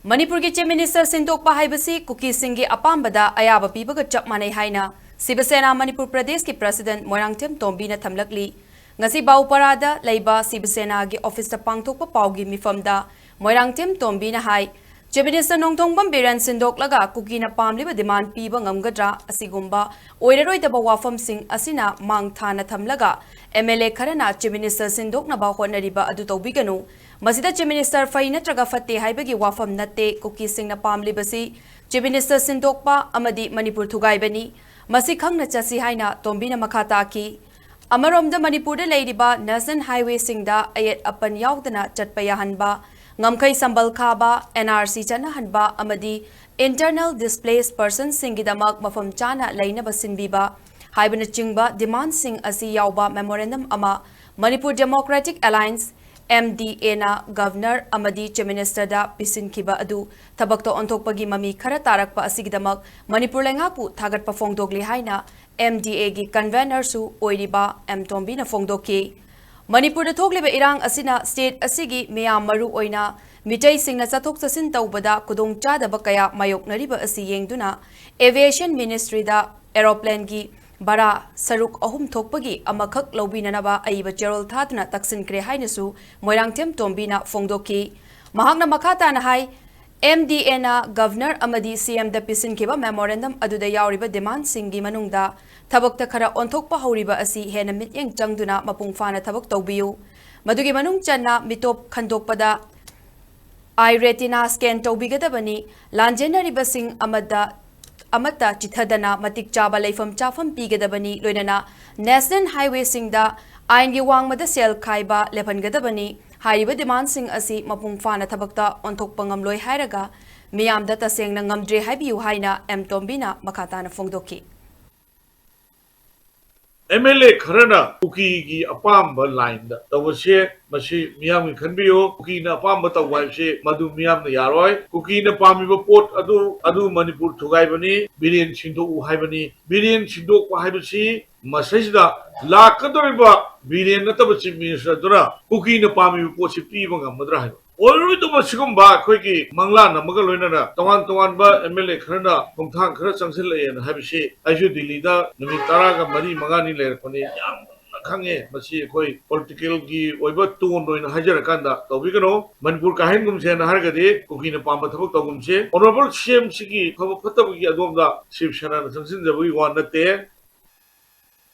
Manipur Chief Minister Sindokpa Haibasi Kuki Singi Apambada Ayaba Pibaga Chap Manei haina Shiv Sena Manipur Pradesh ki President Moirangthem Tombi na thamlakli ngasi Bauparada leiba Shiv Sena gi office ta pangthokpa paugi mifamda Moirangthem Tombi na hai Chief Minister Nongthongbam Biren Sindoklaga Kuki na pamliba demand piba ngamgadra asigumba oireroi daba wafam sing asina mangthana thamlaga MLA kharana Chief Minister Sindokna ba honariba adu tawbiganu Masida Chief Minister Fai natraga fatte haibagi wafam natte Kuki Singna pamlibasi Chief Minister Sindokpa amadi Manipur thugaibani masi khangna chasi haina Tombi na makhata ki Amaromda Manipur da leiriba National Highway singda ayat apan yaudana chatpaya hanba ngamkai sambal khaba NRC chana hanba amadi internal displaced persons singidamak mafam chana laina basinbiba haibana chingba demand sing asi yauba memorandum ama Manipur Democratic Alliance MDA na Governor amadi Chief Minister da pisin kiba adu tabakto ontokpagi mami khara tarakpa asigidamak Manipur lengapu thagatpa phongdokhre haina MDA gi convener su oiriba M Tombi na phongdokki Manipur da thokleba irang asina state asigi meyam maru oina mitai singna chathok chasin tawbada kudong chadaba kaya mayoknariba asi yengduna aviation ministry da aeroplane gi bara saruk ahum thokpagi amakhak lobinanaba aiba cherol thatna taksin kre hainasu Moirangthem Tombi na phongdokki mahakna makhata na hai MDA na Governor amadi CM da pisin kiba memorandum aduda yauriba demand singi manungda thabakta khara onthokpa horiba asi hena mityeng changduna mapung fana thabak tawbiyu madugi manung channa mitop khandokpada eye retina scan tawbigadabani lanjenariba sing amata chithadana matik chaba leifam chafam pigadabani loinana National Highway singda ain wangmada sel khaiba lephangadabani hariba demand sing asi mapung fana thabakta onthokpa ngamloi hairaga miyamda tasengna ngamdre haibiu haina M Tombi na makhata na phongdokki MLA Karana Kuki Singi Apambada line da tawase masi miyam khanbiyo Kuki na Apambada tawase madu miyam na yaroi Kuki na pamiba pot adu Manipur thugaibani Biren Sindokpa haibani Biren Sindokpa haibasi masajida lakadoriba Biren nataba Chief Minister dura Kuki na pamiba pot si piba ngamadra haiba Already to Sigumba, Quickie, Manglan, Magaloina, Tawan ba MLA Karana, Pongtang Kara Sangsila and Habishi, I should the leader, Namitaraga, Mari Magani Lerponi, Kange, Masi, Koi, political gi, over 2 in Hajarakanda, Tobigano, Manipur Kahengum and Hargade, Cooking a Pamatogumse, Honorable Shem Siki, Patabuki Adonda, Shiv Sena Manipur we want that there.